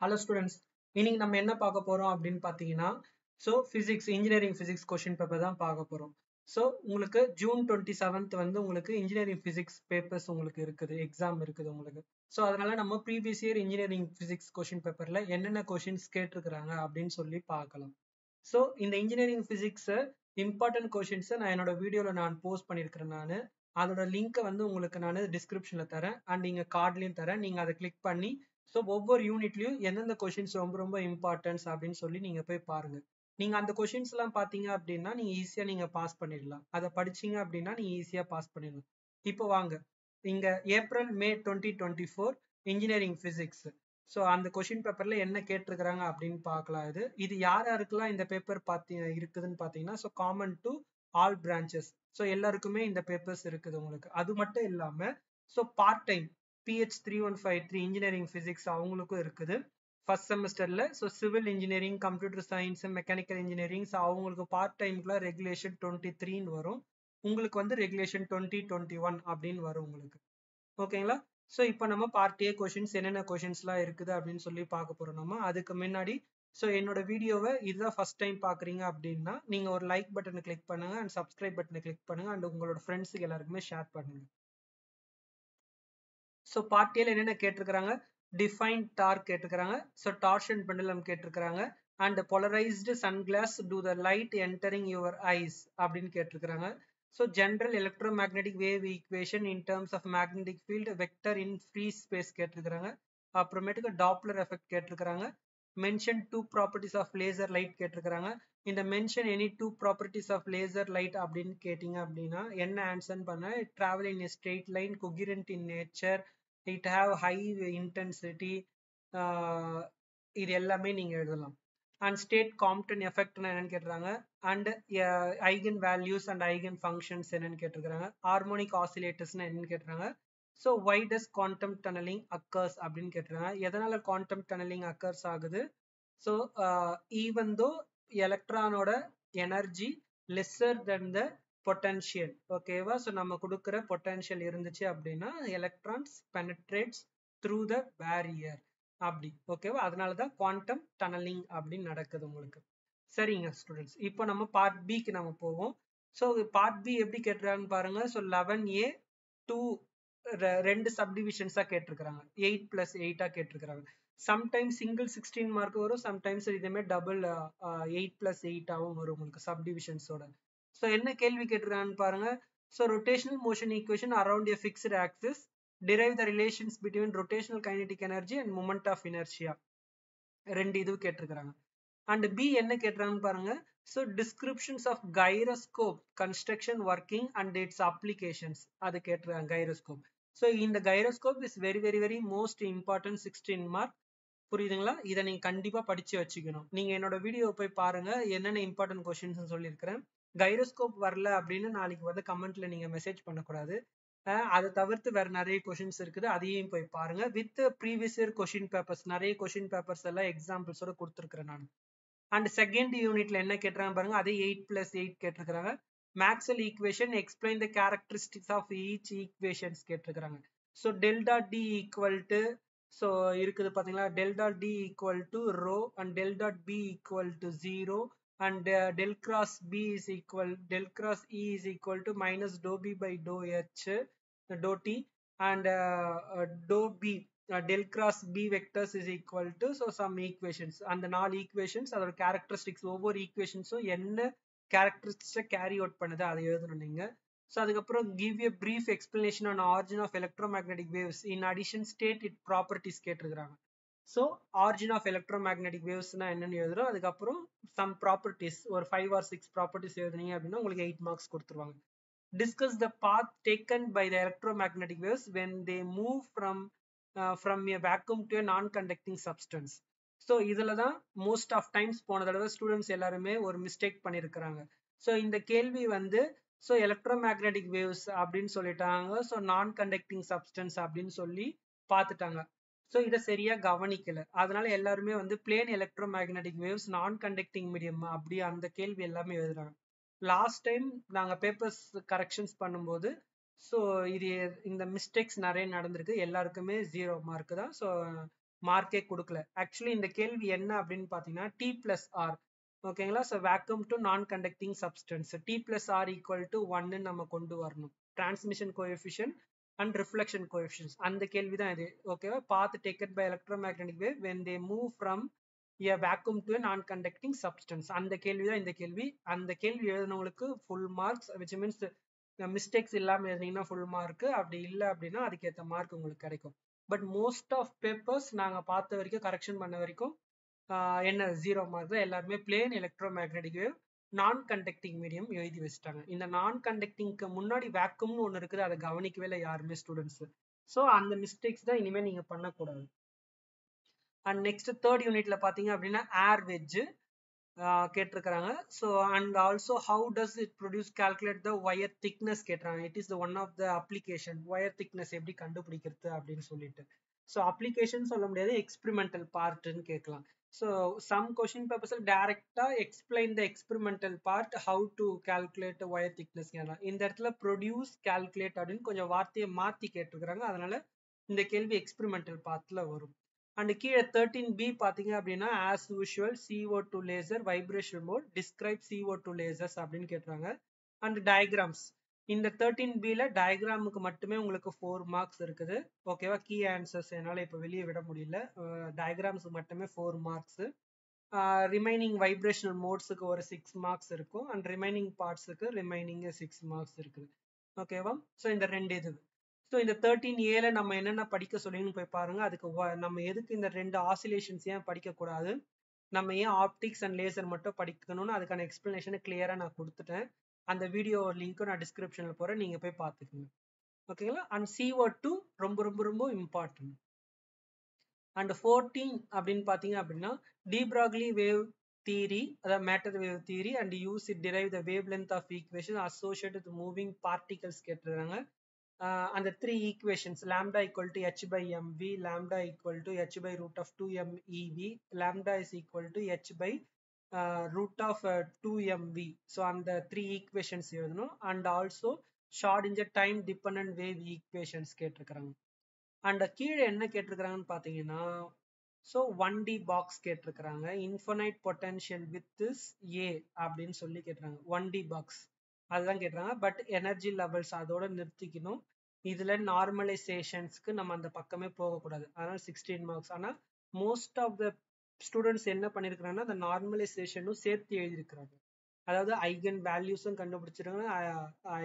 Hello students, இன்னைக்கு நம்ம என்ன பார்க்க போறோம் அப்படின்னு பார்த்தீங்கன்னா, physics engineering physics question paper தான் பார்க்க போறோம். உங்களுக்கு ஜூன் 27th வந்து உங்களுக்கு இன்ஜினியரிங் ஃபிசிக்ஸ் பேப்பர்ஸ் உங்களுக்கு இருக்குது, எக்ஸாம் இருக்குது உங்களுக்கு. அதனால நம்ம previous year engineering physics question பேப்பர்ல என்னென்ன கொஷின்ஸ் கேட்டிருக்கிறாங்க அப்படின்னு சொல்லி பார்க்கலாம். இந்த இன்ஜினியரிங் ஃபிசிக்ஸ் இம்பார்ட்டன்ட் கொஷின்ஸை நான் என்னோட வீடியோல நான் போஸ்ட் பண்ணியிருக்கிறேன். நான் அதோட லிங்கை வந்து உங்களுக்கு நான் டிஸ்கிரிப்ஷன்ல தரேன் அண்ட் இங்க கார்ட்லயும் தரேன். நீங்க அதை கிளிக் பண்ணி ஒவ்வொரு யூனிட்லயும் எந்தெந்த கொஷின்ஸ் ரொம்ப ரொம்ப இம்பார்ட்டன்ஸ் அப்படின்னு சொல்லி நீங்க போய் பாருங்க. நீங்க அந்த கொஷின்ஸ் எல்லாம் பாத்தீங்க அப்படின்னா நீங்க ஈஸியா நீங்க பாஸ் பண்ணிடலாம். அதை படிச்சீங்க அப்படின்னா நீங்க ஈஸியா பாஸ் பண்ணிடலாம். இப்போ வாங்க, இங்க ஏப்ரல் மே 2024 இன்ஜினியரிங் பிசிக்ஸ். அந்த கொஷின் பேப்பர்ல என்ன கேட்டிருக்கிறாங்க அப்படின்னு பார்க்கலாம். இது யாருக்கெல்லாம் இந்த பேப்பர் இருக்குதுன்னு பாத்தீங்கன்னா காமன் டு ஆல் பிரான்ச்சஸ். எல்லாருக்குமே இந்த பேப்பர்ஸ் இருக்குது உங்களுக்கு. அது மட்டும் இல்லாம part time PH 3153 engineering physics அவங்களுக்கும் இருக்குது ஃபர்ஸ்ட் செமஸ்டர்ல. Civil engineering, computer science, mechanical engineering அவங்களுக்கு பார்ட் டைம்க்குலாம் ரெகுலேஷன் 23 வரும். உங்களுக்கு வந்து ரெகுலேஷன் 2021 அப்படின்னு வரும் உங்களுக்கு. ஓகேங்களா? இப்போ நம்ம பார்ட் ஏ கொஷின்ஸ் என்னென்ன கொஷின்ஸ்லாம் இருக்குது அப்படின்னு சொல்லி பார்க்க போறோம். நம்ம அதுக்கு முன்னாடி என்னோட வீடியோவை இதுதான் ஃபர்ஸ்ட் டைம் பாக்குறீங்க அப்படின்னா நீங்க ஒரு லைக் பட்டனை கிளிக் பண்ணுங்க அண்ட் சப்ஸ்கிரைப் பட்டனை கிளிக் பண்ணுங்க அண்ட் உங்களோட ஃப்ரெண்ட்ஸுக்கு எல்லாருக்குமே ஷேர் பண்ணுங்க. பார்ட் ஏல என்னென்ன கேட்டிருக்கிறாங்க? டிஃபைன் டார்க் கேட்டிருக்கிறாங்க. டார்ஷன் பெண்டுலம் கேட்டிருக்கிறாங்க. And polarised sunglass to the light entering your eyes அப்படின்னு கேட்டிருக்கிறாங்க. General electromagnetic wave equation in terms of magnetic field vector in free space கேட்டிருக்கிறாங்க. அப்புறமேட்டுக்கு டாப்லர் எஃபெக்ட் கேட்டிருக்கிறாங்க. Mention two properties of laser light கேட்டிருக்கிறாங்க. இந்த mention any two properties of laser light அப்படின்னு கேட்டீங்க அப்படின்னா என்ன ஆன்சர் பண்ண? Travel in straight line, coherent in nature, it have high intensity, இது எல்லாமே நீங்க எழுதலாம். அண்ட் ஸ்டேட் காம்ப்டன் எஃபெக்ட் என்னன்னு கேட்டுறாங்க. And eigen values and eigen functions என்னன்னு கேட்டிருக்காங்க. ஹார்மோனிக் ஆசிலேட்டர்ஸ்னா என்னன்னு கேட்டுறாங்க. why does quantum tunneling occurs அப்படின்னு கேட்டுறாங்க. எதனால குவாண்டம் டனலிங் அக்கர்ஸ் ஆகுது? ஈவன் தோ எலக்ட்ரானோட energy lesser than the potential, ஓகேவா? நம்ம கொடுக்குற பொட்டன்ஷியல் இருந்துச்சு அப்படின்னா electrons penetrates through the barrier அப்படி, ஓகேவா? அதனாலதான் குவாண்டம் டனலிங் அப்படின்னு நடக்குது உங்களுக்கு. சரிங்க ஸ்டூடெண்ட்ஸ், இப்போ நம்ம பார்ட் பிக்கு நம்ம போவோம். பார்ட் பி எப்படி கேட்டுறாங்கன்னு பாருங்க. 11A 2 ரெண்டு சப்டிவிஷன்ஸா கேட்டிருக்கிறாங்க. 8+8 கேட்டிருக்கிறாங்க. சம்டைம்ஸ் சிங்கிள் 16 மார்க் வரும், சம்டைம்ஸ் இதுமே டபுள் 8+8 வரும் உங்களுக்கு சப்டிவிஷன்ஸோட. என்ன கேள்வி கேட்டிருக்காங்கன்னு பாருங்க. Rotational motion equation around a fixed axis, derive the relations between rotational kinetic energy and moment of inertia. ரெண்டு இது கேட்டிருக்காங்க. அண்ட் பி என்ன கேட்டிருக்காங்கன்னு பாருங்க. Descriptions of gyroscope construction working and its applications அது கேட்டிருக்காங்க. கைரோஸ்கோப். இந்த gyroscope is very very very most important 16 mark. புரியுதுங்களா? இதை நீங்க கண்டிப்பா படிச்சு வச்சுக்கணும். நீங்க என்னோட வீடியோ போய் பாருங்க, என்னென்ன இம்பார்ட்டன்ட் கொஸ்டின்ஸ் சொல்லியிருக்கிறேன். கைரோஸ்கோப் வரல அப்படின்னு நாளைக்கு வந்து கமெண்ட்ல நீங்க மெசேஜ் பண்ணக்கூடாது. அதை தவிர்த்து வேற நிறைய கொஸ்டின்ஸ் இருக்குது, அதையும் போய் பாருங்க. With previous year question papers, நிறைய கொஸ்டின் பேப்பர்ஸ் எல்லாம் எக்ஸாம்பிள்ஸோட கொடுத்துருக்கிறேன் நான். அண்ட் செகண்ட் யூனிட்ல என்ன கேட்டுறாங்க பாருங்க. அதே 8+8 கேட்டிருக்கிறாங்க. Maxwell equation explain the characteristics of each equations கேட்டிருக்கிறாங்க. டெல்டா டி ஈக்குவல் டு இருக்குது பாத்தீங்களா? Delta D equal to rho and delta B equal to 0 and del cross B is equal, del cross E is equal to minus dou B by dou H dou T and dou B del cross B vectors is equal to some equations. அந்த 4 equations அதோட characteristics, ஒவ்வொரு equations என்ன characteristics carry out பண்ணுது அதை எழுதணும் நீங்க. அதுக்கப்புறம் give a brief explanation on origin of electromagnetic waves, in addition state its properties கேட்டிருக்கிறாங்க. origin of electromagnetic waves னா என்னன்னு எழுதுறோம். அதுக்கப்புறம் some properties, ஒரு 5 or 6 properties எழுதுனீங்க அப்படின்னா உங்களுக்கு 8 மார்க்ஸ் கொடுத்துருவாங்க. Discuss the path taken by the electromagnetic waves when they move from a vacuum to a non-conducting substance. இதுல தான் மோஸ்ட் ஆஃப் டைம்ஸ் போன தடவை ஸ்டூடெண்ட்ஸ் எல்லாருமே ஒரு மிஸ்டேக் பண்ணியிருக்கிறாங்க. இந்த கேள்வி வந்து எலக்ட்ரோமேக்னெட்டிக் வேவ்ஸ் அப்படின்னு சொல்லிட்டாங்க, நான் கண்டக்டிங் சப்ஸ்டன்ஸ் அப்படின்னு சொல்லி பார்த்துட்டாங்க. இதை சரியா கவனிக்கல. அதனால எல்லாருமே வந்து பிளேன் எலக்ட்ரோமேக்னெட்டிக் வேவ்ஸ் நான் கண்டக்டிங் மீடியம் அப்படி அந்த கேள்வி எல்லாமே எழுதுறாங்க. லாஸ்ட் டைம் நாங்க பேப்பர்ஸ் கரெக்ஷன்ஸ் பண்ணும்போது இது இந்த மிஸ்டேக்ஸ் நிறைய நடந்திருக்கு. எல்லாருக்குமே 0 மார்க் தான். மார்க்கே கொடுக்கல. ஆக்சுவலி இந்த கேள்வி என்ன அப்படின்னு பார்த்தீங்கன்னா T plus R, ஓகேங்களா. So vacuum to non conducting substance T plus R equal to 1 நம்ம கொண்டு வரணும். Transmission coefficient and reflection coefficient, அந்த கேள்வி தான் இது. ஓகேவா. Path taken by electromagnetic wave when they move from a vacuum to a non conducting substance, அந்த கேள்வி தான் இந்த கேள்வி. அந்த கேள்வி எழுதினவங்களுக்கு full marks, which means mistakes இல்லாமல் எழுதினீங்கன்னா ஃபுல் மார்க், அப்படி இல்லை அப்படின்னா அதுக்கேற்ற மார்க் உங்களுக்கு கிடைக்கும். பட் மோஸ்ட் ஆஃப் பேப்பர்ஸ் நாங்கள் பார்த்த வரைக்கும், கரெக்ஷன் பண்ண வரைக்கும் என்ன 0 மார்க் தான். எல்லாருமே பிளேன் எலக்ட்ரோ மேக்னெட்டிக் வேவ் நான் கண்டக்டிங் மீடியம் எழுதி வச்சுட்டாங்க. இந்த நான் கண்டக்டிங்க்கு முன்னாடி வேக்கும்னு ஒன்று இருக்குது, அதை கவனிக்கவே இல்லை யாருமே ஸ்டூடெண்ட்ஸ். ஸோ அந்த மிஸ்டேக்ஸ் தான் இனிமேல் நீங்கள் பண்ணக்கூடாது. அண்ட் நெக்ஸ்ட் தேர்ட் யூனிட்ல பார்த்தீங்க அப்படின்னா ஏர் வெஜ் கேட்டிருக்கிறாங்க. So and also how does it produce calculate the wire thickness கேட்டுறாங்க. It is the one of the application, wire thickness எப்படி கண்டுபிடிக்கிறது அப்படின்னு சொல்லிட்டு. ஸோ அப்ளிகேஷன் சொல்ல முடியாது, எக்ஸ்பெரிமெண்டல் பார்ட்னு கேட்கலாம். ஸோ சம் கொஸ்டின் பேப்பர்ஸில் டைரக்டா explain the experimental part, how to calculate wire thickness கேட்கலாம். இந்த இடத்துல ப்ரொடியூஸ் கால்குலேட் அப்படின்னு கொஞ்சம் வார்த்தையை மாற்றி கேட்டிருக்கிறாங்க, அதனால இந்த கேள்வி எக்ஸ்பெரிமெண்டல் பார்ட்ல வரும். அண்ட் கீழே 13B பார்த்தீங்க அப்படின்னா as usual CO2 laser vibration mode describe CO2 lasers அப்படின்னு கேட்டுறாங்க. அண்ட் டயக்ராம்ஸ், இந்த 13Bல டயக்ராமுக்கு மட்டுமே உங்களுக்கு 4 மார்க்ஸ் இருக்குது. ஓகேவா. கீ ஆன்சர்ஸ் என்னால் இப்போ வெளியே விட முடியல, டயக்ராம்ஸுக்கு மட்டுமே 4 மார்க்ஸ். ரிமைனிங் வைப்ரேஷனல் மோட்ஸுக்கு ஒரு 6 மார்க்ஸ் இருக்கும். அண்ட் ரிமைனிங் பார்ட்ஸுக்கு ரிமைனிங் 6 மார்க்ஸ் இருக்குது. ஓகேவா. ஸோ இந்த ரெண்டு இது. ஸோ இந்த 13Aல நம்ம என்னென்ன படிக்க சொல்லின்னு போய் பாருங்க. அதுக்கு நம்ம எதுக்கு இந்த 2 ஆசிலேஷன்ஸ் ஏன் படிக்கக்கூடாது, நம்ம ஏன் ஆப்டிக்ஸ் அண்ட் லேசர் மட்டும் படிக்கணும்னு அதுக்கான எக்ஸ்பிளனேஷனை கிளியராக நான் கொடுத்துட்டேன். அந்த வீடியோ லிங்க்கும் நான் டிஸ்கிரிப்ஷனில் போகிறேன், நீங்கள் போய் பார்த்துக்குங்க. ஓகேங்களா. அண்ட் CO2 ரொம்ப ரொம்ப ரொம்ப இம்பார்ட்டன்ட். அண்ட் 14 அப்படின்னு பார்த்தீங்க அப்படின்னா டி ப்ராக்லி வேவ் தியரி, அதாவது matter wave theory and use it drive the wave length of equation associated with moving particles கேட்டுருக்காங்க. அந்த 3 equations lambda equal to h by mv, lambda equal to h by root of 2mev, lambda is equal to h by root of 2mv. So அந்த 3 equations எழுதணும். And also Schrodinger time dependent wave equations கேட்டிருக்கிறாங்க. And கீழே என்ன கேட்டிருக்கிறாங்கன்னு பார்த்தீங்கன்னா so 1D box கேட்டிருக்கிறாங்க. Infinite potential with a அப்படின்னு சொல்லி கேட்டுறாங்க. 1D பாக்ஸ் அதுதான் கேட்டுறாங்க. பட் எனர்ஜி லெவல்ஸ் அதோட நிறுத்திக்கணும். இதுல நார்மலைசேஷன்ஸ்க்கு நம்ம அந்த பக்கமே போகக்கூடாது, அதனால 16 மார்க்ஸ். ஆனால் மோஸ்ட் ஆஃப் த ஸ்டூடெண்ட்ஸ் என்ன பண்ணிருக்கிறாங்கன்னா அந்த நார்மலைசேஷனும் சேர்த்து எழுதியிருக்கிறாங்க. அதாவது ஐகன் வேல்யூஸும் கண்டுபிடிச்சிருக்காங்க,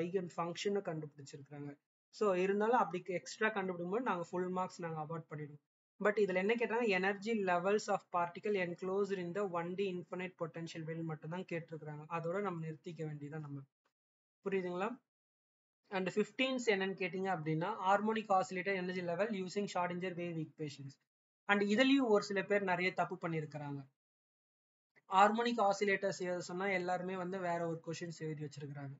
ஐகன் ஃபங்க்ஷனும் கண்டுபிடிச்சிருக்காங்க. ஸோ இருந்தாலும் அப்படி எக்ஸ்ட்ரா கண்டுபிடிக்கும் போது நாங்கள் ஃபுல் மார்க்ஸ் நாங்கள் அவாய்ட் பண்ணிடுவோம். பட் இதில் என்ன கேட்டாங்க, energy levels of particle enclosed in the 1D infinite potential well மட்டும் தான் கேட்டிருக்கிறாங்க. அதோட நம்ம நிறுத்திக்க வேண்டியதான் நம்ம. புரியுதுங்களா. அண்ட் 15s என்னன்னு கேட்டீங்க அப்படின்னா harmonic oscillator energy level using Schrodinger wave equations. And இதுலயும் ஒரு சில பேர் நிறைய தப்பு பண்ணியிருக்கிறாங்க. ஹார்மோனிக் ஆசிலேட்டர்ஸ் எழுத சொன்னா எல்லாருமே வந்து வேற ஒரு கொஸ்டின்ஸ் எழுதி வச்சிருக்காங்க.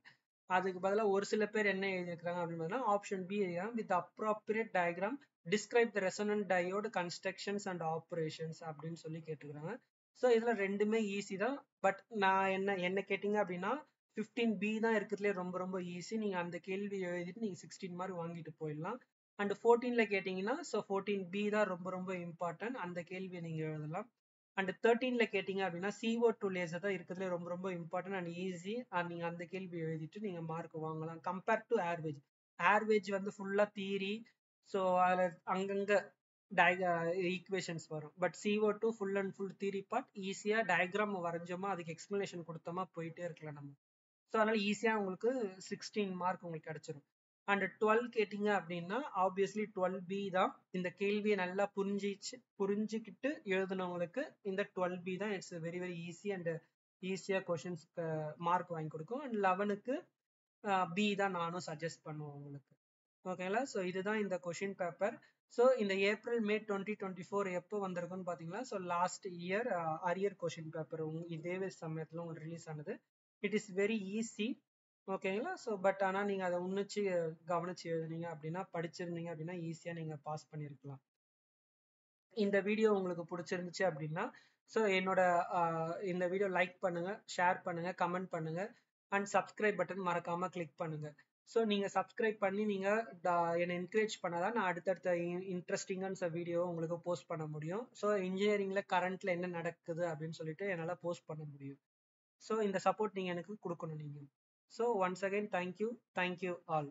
அதுக்கு பதிலாக ஒரு சில பேர் என்ன எழுதியிருக்கிறாங்க அப்படின்னு option be with appropriate diagram describe the resonant diode constructions and operations அப்படின்னு சொல்லி கேட்டுக்கிறாங்க. ஸோ இதுல ரெண்டுமே ஈஸி தான். பட் நான் என்ன கேட்டீங்க அப்படின்னா 15B தான் இருக்கிறதுலே ரொம்ப ரொம்ப ஈஸி. நீங்க அந்த கேள்வி எழுதிட்டு நீங்க 16 மார்க் வாங்கிட்டு போயிடலாம். அண்ட் 14ல கேட்டீங்கன்னா ஸோ 14B தான் ரொம்ப ரொம்ப இம்பார்ட்டன்ட், அந்த கேள்வியை நீங்க எழுதலாம். அண்ட் 13ல கேட்டீங்க அப்படின்னா CO2 லேசர் தான் இருக்கிறதுல ரொம்ப ரொம்ப இம்பார்ட்டன்ட் அண்ட் ஈஸி. அண்ட் நீங்க அந்த கேள்வி எழுதிட்டு நீங்க மார்க் வாங்கலாம். கம்பேர்ட் டு ஏர்வேஜ், ஏர்வேஜ் வந்து ஃபுல்லா தியரி, ஸோ அதுல அங்கங்க ஈக்குவேஷன்ஸ் வரும். But CO2 full and full theory part, ஈஸியா டயக்ராம் வரைஞ்சோமா அதுக்கு எக்ஸ்பிளனேஷன் கொடுத்தோமா போயிட்டே இருக்கலாம் நம்ம. ஸோ அதனால ஈஸியா உங்களுக்கு 16 மார்க் உங்களுக்கு கிடைச்சிடும். அண்ட் 12 கேட்டீங்க அப்படின்னா ஆப்வியஸ்லி 12B தான். இந்த கேள்வியை நல்லா புரிஞ்சுக்கிட்டு எழுதுனவங்களுக்கு இந்த 12B தான். It's very very easy and ஈஸியா கொஸ்டின்ஸ் மார்க் வாங்கி கொடுக்கும். அண்ட் 11க்கு B தான் நானும் சஜஸ்ட் பண்ணுவேன் உங்களுக்கு. ஓகேங்களா. ஸோ இதுதான் இந்த கொஷின் பேப்பர். ஸோ இந்த ஏப்ரல் மே 2024 எப்போ வந்திருக்குன்னு பார்த்தீங்களா, so last year arrear question paper இதே சமயத்தில் உங்களுக்கு ரிலீஸ் ஆனது. It is very easy. ஓகேங்களா. ஸோ பட் ஆனால் நீங்கள் அதை உன்னிச்சு கவனிச்சு எழுதுனீங்க அப்படின்னா, படிச்சிருந்தீங்க அப்படின்னா ஈஸியாக நீங்கள் பாஸ் பண்ணியிருக்கலாம். இந்த வீடியோ உங்களுக்கு பிடிச்சிருந்துச்சு அப்படின்னா ஸோ என்னோட இந்த வீடியோ லைக் பண்ணுங்க, ஷேர் பண்ணுங்க, கமெண்ட் பண்ணுங்க அண்ட் சப்ஸ்கிரைப் பட்டன் மறக்காம கிளிக் பண்ணுங்க. ஸோ நீங்கள் சப்ஸ்கிரைப் பண்ணி நீங்கள் என்னை என்கரேஜ் பண்ணாதான் நான் அடுத்தடுத்த இன்ட்ரெஸ்டிங்கான வீடியோ உங்களுக்கு போஸ்ட் பண்ண முடியும். ஸோ இன்ஜினியரிங்கில் கரண்ட்டில் என்ன நடக்குது அப்படின்னு சொல்லிட்டு என்னால் போஸ்ட் பண்ண முடியும். ஸோ இந்த சப்போர்ட் நீங்கள் எனக்கு கொடுக்கணும் நீங்கள். So once again thank you all.